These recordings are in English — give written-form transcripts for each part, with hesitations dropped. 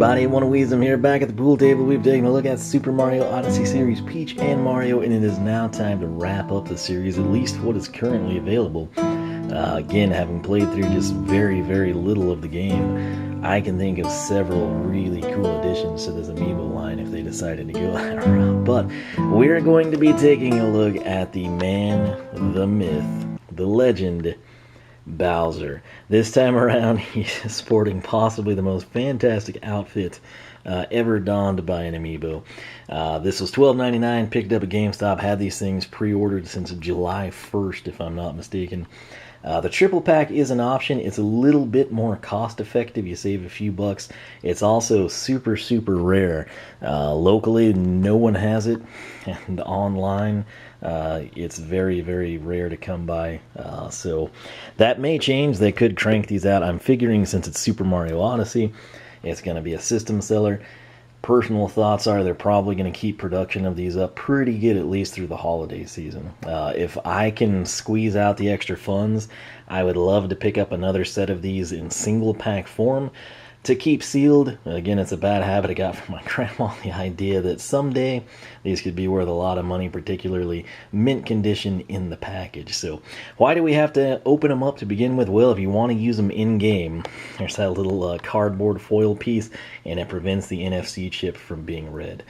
everybody, one of Wiisdom here, back at the pool table. We've taken a look at Super Mario Odyssey series, Peach and Mario, and it is now time to wrap up the series, at least what is currently available. Again, having played through just very little of the game, I can think of several really cool additions to this amiibo line if they decided to go that route. But we're going to be taking a look at the man, the myth, the legend, Bowser. This time around, he's sporting possibly the most fantastic outfit ever donned by an amiibo. This was $12.99, picked up at GameStop, had these things pre-ordered since July 1st, if I'm not mistaken. The triple pack is an option. It's a little bit more cost effective. You save a few bucks. It's also super rare. Locally, no one has it, and online, it's very rare to come by. So that may change. They could crank these out. I'm figuring since it's Super Mario Odyssey, it's going to be a system seller. Personal thoughts are they're probably going to keep production of these up pretty good, at least through the holiday season. If I can squeeze out the extra funds, I would love to pick up another set of these in single pack form to keep sealed. Again, it's a bad habit I got from my grandma, the idea that someday these could be worth a lot of money, particularly mint condition in the package. So why do we have to open them up to begin with? Well, if you want to use them in-game, there's that little cardboard foil piece, and it prevents the NFC chip from being read,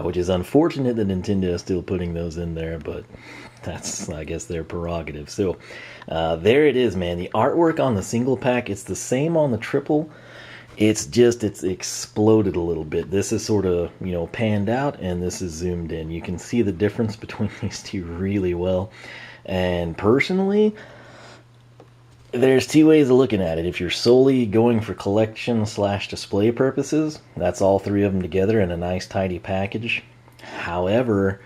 which is unfortunate that Nintendo is still putting those in there, but that's, I guess, their prerogative. So there it is, man. The artwork on the single pack, it's the same on the triple. It's exploded a little bit. This is sort of, panned out, and this is zoomed in. You can see the difference between these two really well. And personally, there's two ways of looking at it. If you're solely going for collection/display purposes, that's all three of them together in a nice tidy package. However,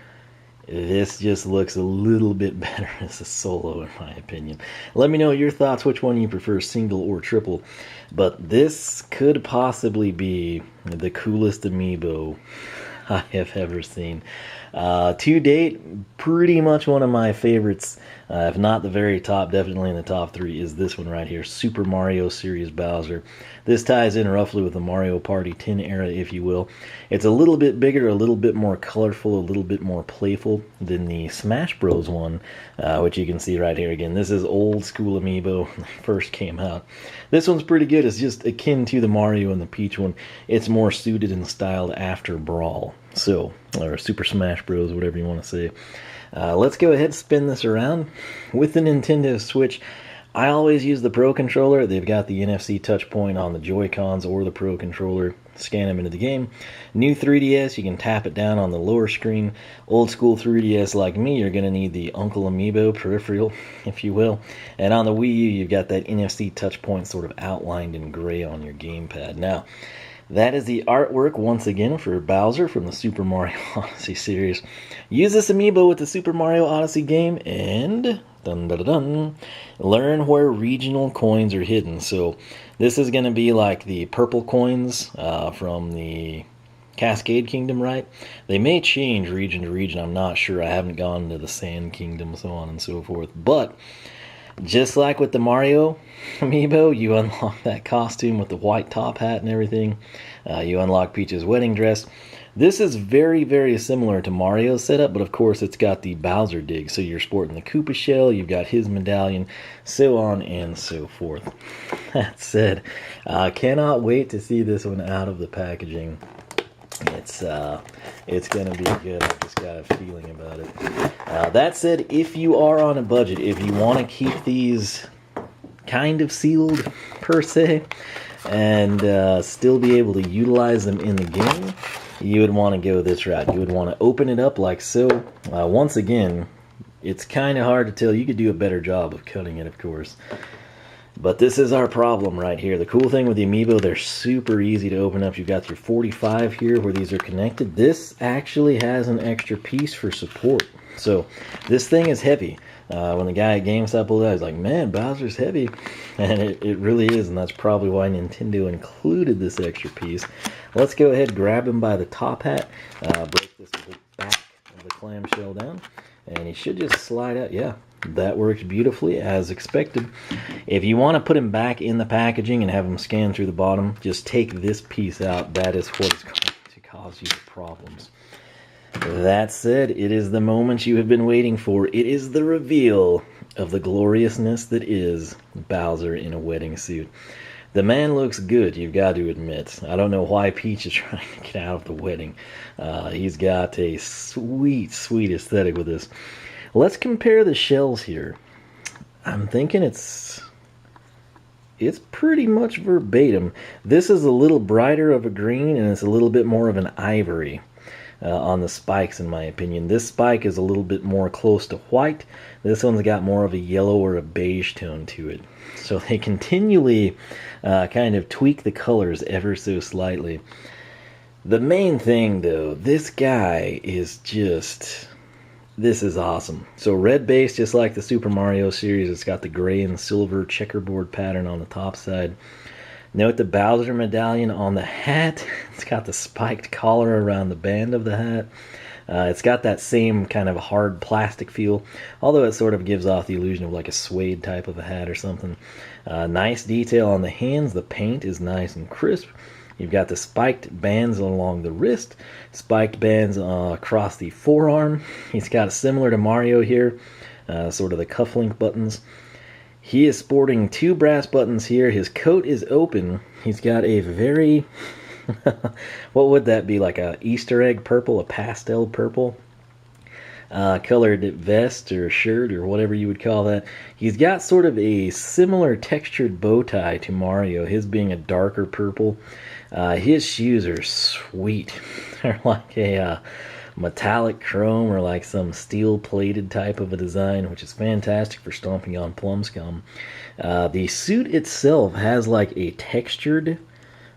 this just looks a little bit better as a solo, in my opinion. Let me know your thoughts, which one you prefer, single or triple. But this could possibly be the coolest amiibo I have ever seen. To date, pretty much one of my favorites, if not the very top, definitely in the top three, is this one right here, Super Mario Series Bowser. This ties in roughly with the Mario Party 10 era, if you will. It's a little bit bigger, a little bit more colorful, a little bit more playful than the Smash Bros. One, which you can see right here again. This is old school amiibo when they first came out. This one's pretty good. It's just akin to the Mario and the Peach one. It's more suited and styled after Brawl. So, or Super Smash Bros, whatever you want to say. Let's go ahead and spin this around. With the Nintendo Switch, I always use the Pro Controller. They've got the NFC touch point on the Joy-Cons or the Pro Controller. Scan them into the game. New 3DS, you can tap it down on the lower screen. Old school 3DS like me, you're going to need the Uncle Amiibo peripheral, if you will. And on the Wii U, you've got that NFC touch point sort of outlined in gray on your gamepad. Now, that is the artwork, once again, for Bowser from the Super Mario Odyssey series. Use this amiibo with the Super Mario Odyssey game and learn where regional coins are hidden. So this is going to be like the purple coins from the Cascade Kingdom, right? They may change region to region. I'm not sure. I haven't gone to the Sand Kingdom, so on and so forth. But just like with the Mario amiibo, you unlock that costume with the white top hat and everything. You unlock Peach's wedding dress. This is very similar to Mario's setup, but of course it's got the Bowser dig. So you're sporting the Koopa shell, you've got his medallion, so on and so forth. That said, cannot wait to see this one out of the packaging. It's gonna be good. I've just got a feeling about it. That said, if you are on a budget, if you want to keep these kind of sealed per se, and still be able to utilize them in the game, you would want to go this route. You would want to open it up like so. Once again, it's kind of hard to tell. You could do a better job of cutting it, of course. But this is our problem right here. The cool thing with the amiibo, they're super easy to open up. You've got your 45 here where these are connected. This actually has an extra piece for support. So this thing is heavy. When the guy at GameStop pulled it out, he's like, man, Bowser's heavy. And it really is, and that's probably why Nintendo included this extra piece. Let's go ahead and grab him by the top hat. Break this back of the clamshell down. And he should just slide out. Yeah, That works beautifully as expected. If you want to put him back in the packaging and have him scan through the bottom, just take this piece out. That is what is going to cause you problems. That said, it is the moment you have been waiting for. It is the reveal of the gloriousness that is Bowser in a wedding suit. The man looks good, you've got to admit. I don't know why Peach is trying to get out of the wedding. He's got a sweet, sweet aesthetic with this. Let's compare the shells here. I'm thinking it's pretty much verbatim. This is a little brighter of a green, and it's a little bit more of an ivory on the spikes, in my opinion. This spike is a little bit more close to white. This one's got more of a yellow or a beige tone to it. So they continually kind of tweak the colors ever so slightly. The main thing, though, this guy is just... This is awesome. So red base, just like the Super Mario series. It's got the gray and silver checkerboard pattern on the top side. Note the Bowser medallion on the hat. It's got the spiked collar around the band of the hat. It's got that same kind of hard plastic feel, although it sort of gives off the illusion of like a suede type of a hat or something. Nice detail on the hands. The paint is nice and crisp. You've got the spiked bands along the wrist, spiked bands across the forearm. He's got a similar to Mario here, sort of the cufflink buttons. He is sporting 2 brass buttons here. His coat is open. He's got a very, what would that be, like a Easter egg purple, a pastel purple colored vest or shirt or whatever you would call that. He's got sort of a similar textured bow tie to Mario, his being a darker purple. His shoes are sweet. They're like a metallic chrome or like some steel plated type of a design, which is fantastic for stomping on plum scum. The suit itself has like a textured,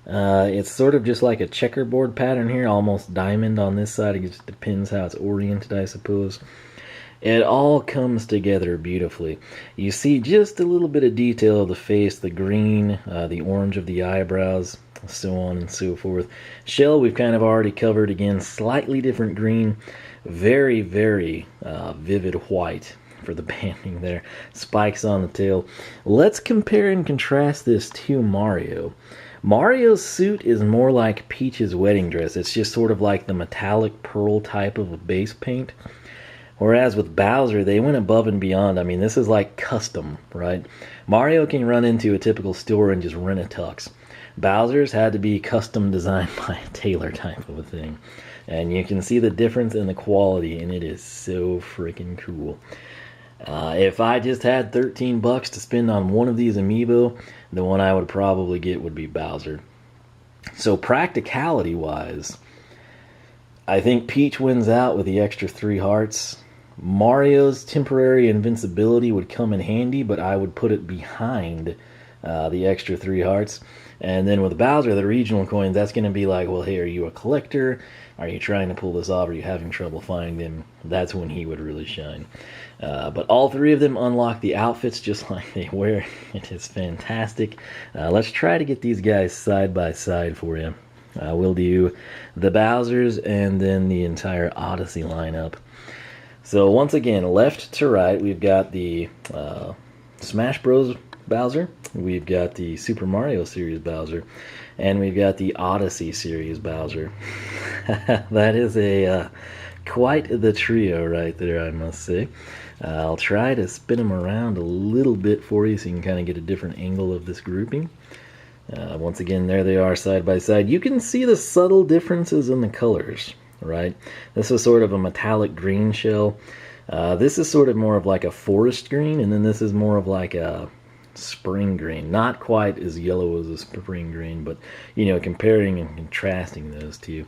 it's sort of just like a checkerboard pattern here, almost diamond on this side. It just depends how it's oriented, I suppose. It all comes together beautifully. You see just a little bit of detail of the face, the green, the orange of the eyebrows, so on and so forth. Shell we've kind of already covered. Again, slightly different green, very, very vivid white for the banding there. Spikes on the tail. Let's compare and contrast this to Mario. Mario's suit is more like Peach's wedding dress. It's just sort of like the metallic pearl type of a base paint. Whereas with Bowser, they went above and beyond. I mean, this is like custom, right? Mario can run into a typical store and just rent a tux. Bowser's had to be custom designed by a tailor type of a thing. And you can see the difference in the quality, and it is so freaking cool. If I just had $13 to spend on one of these amiibo, the one I would probably get would be Bowser. So practicality-wise, I think Peach wins out with the extra 3 hearts. Mario's temporary invincibility would come in handy, but I would put it behind the extra 3 hearts. And then with Bowser, the regional coins, that's going to be like, well, hey, are you a collector? Are you trying to pull this off? Are you having trouble finding them? That's when he would really shine. But all 3 of them unlock the outfits just like they wear. It is fantastic. Let's try to get these guys side by side for you. We'll do the Bowsers and then the entire Odyssey lineup. So once again, left to right, we've got the Smash Bros. Bowser, we've got the Super Mario series Bowser, and we've got the Odyssey series Bowser. That is a quite the trio right there, I must say. I'll try to spin them around a little bit for you so you can kind of get a different angle of this grouping. Once again, there they are side by side. You can see the subtle differences in the colors, right? This is sort of a metallic green shell. This is sort of more of like a forest green, and then this is more of like a spring green. Not quite as yellow as a spring green, but, you know, comparing and contrasting those two.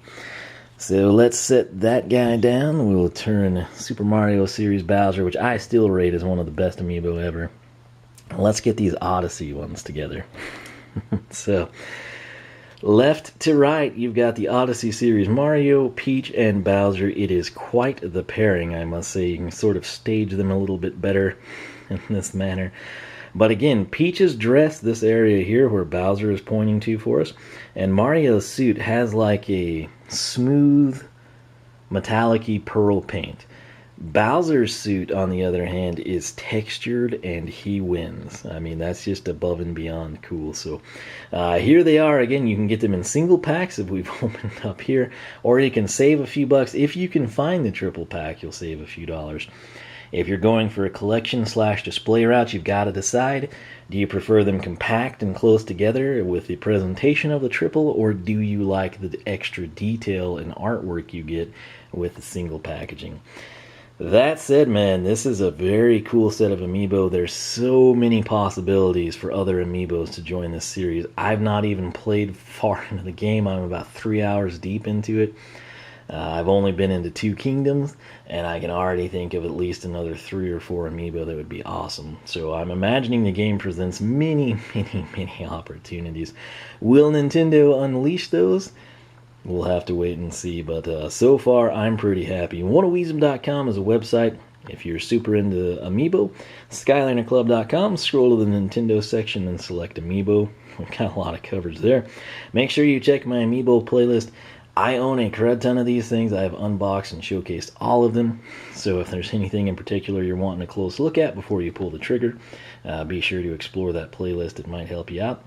So let's set that guy down. We'll turn Super Mario series Bowser, which I still rate as one of the best amiibo ever. Let's get these Odyssey ones together. So, left to right, you've got the Odyssey series Mario, Peach, and Bowser. It is quite the pairing, I must say. You can sort of stage them a little bit better in this manner. But again, Peach's dress, this area here where Bowser is pointing to for us, and Mario's suit has like a smooth, metallic-y pearl paint. Bowser's suit, on the other hand, is textured and he wins. I mean, that's just above and beyond cool. So here they are. Again, you can get them in single packs if we've opened up here, or you can save a few bucks. If you can find the triple pack, you'll save a few dollars. If you're going for a collection / display route, you've got to decide. Do you prefer them compact and close together with the presentation of the triple, or do you like the extra detail and artwork you get with the single packaging? That said, man, this is a very cool set of amiibo. There's so many possibilities for other amiibos to join this series. I've not even played far into the game. I'm about 3 hours deep into it. I've only been into 2 kingdoms, and I can already think of at least another 3 or 4 amiibo that would be awesome. So I'm imagining the game presents many opportunities. Will Nintendo unleash those? We'll have to wait and see, but so far I'm pretty happy. Wiisdom.com is a website. If you're super into Amiibo, SkylinerClub.com, scroll to the Nintendo section and select Amiibo. We've got a lot of coverage there. Make sure you check my Amiibo playlist. I own a crud ton of these things. I have unboxed and showcased all of them. So if there's anything in particular you're wanting a close look at before you pull the trigger, be sure to explore that playlist. It might help you out.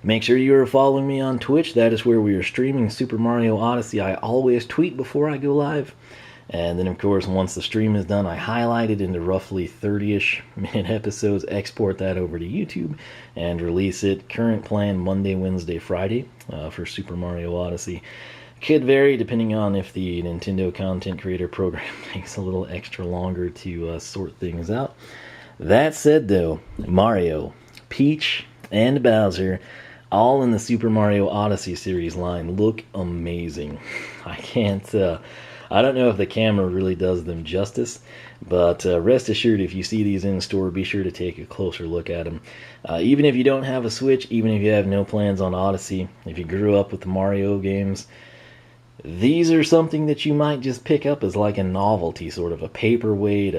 Make sure you are following me on Twitch. That is where we are streaming Super Mario Odyssey. I always tweet before I go live. And then, of course, once the stream is done, I highlight it into roughly 30-ish minute episodes, export that over to YouTube, and release it. Current plan, Monday, Wednesday, Friday for Super Mario Odyssey. Could vary depending on if the Nintendo Content Creator Program takes a little extra longer to sort things out. That said, though, Mario, Peach, and Bowser, all in the Super Mario Odyssey series line, look amazing. I don't know if the camera really does them justice, but rest assured, if you see these in store, be sure to take a closer look at them. Even if you don't have a Switch, even if you have no plans on Odyssey, if you grew up with the Mario games, these are something that you might just pick up as like a novelty, sort of a paperweight,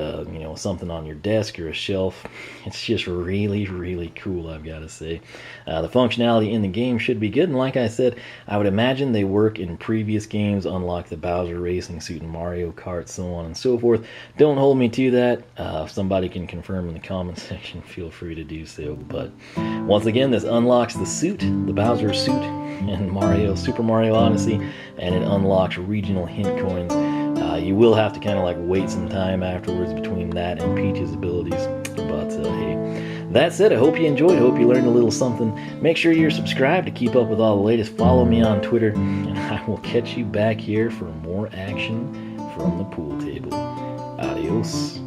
something on your desk or a shelf. It's just really cool, I've got to say. The functionality in the game should be good, and like I said, I would imagine they work in previous games, unlike the Bowser Racing Suit and Mario Kart, so on and so forth. Don't hold me to that. If somebody can confirm in the comment section, feel free to do so. But once again, this unlocks the suit, the Bowser suit, in Super Mario Odyssey, and it unlocks regional hint coins. You will have to kind of like wait some time afterwards between that and Peach's abilities, but hey, that said, I hope you enjoyed. I hope you learned a little something. Make sure you're subscribed to keep up with all the latest. Follow me on Twitter, and I will catch you back here for more action from the pool table. Adios.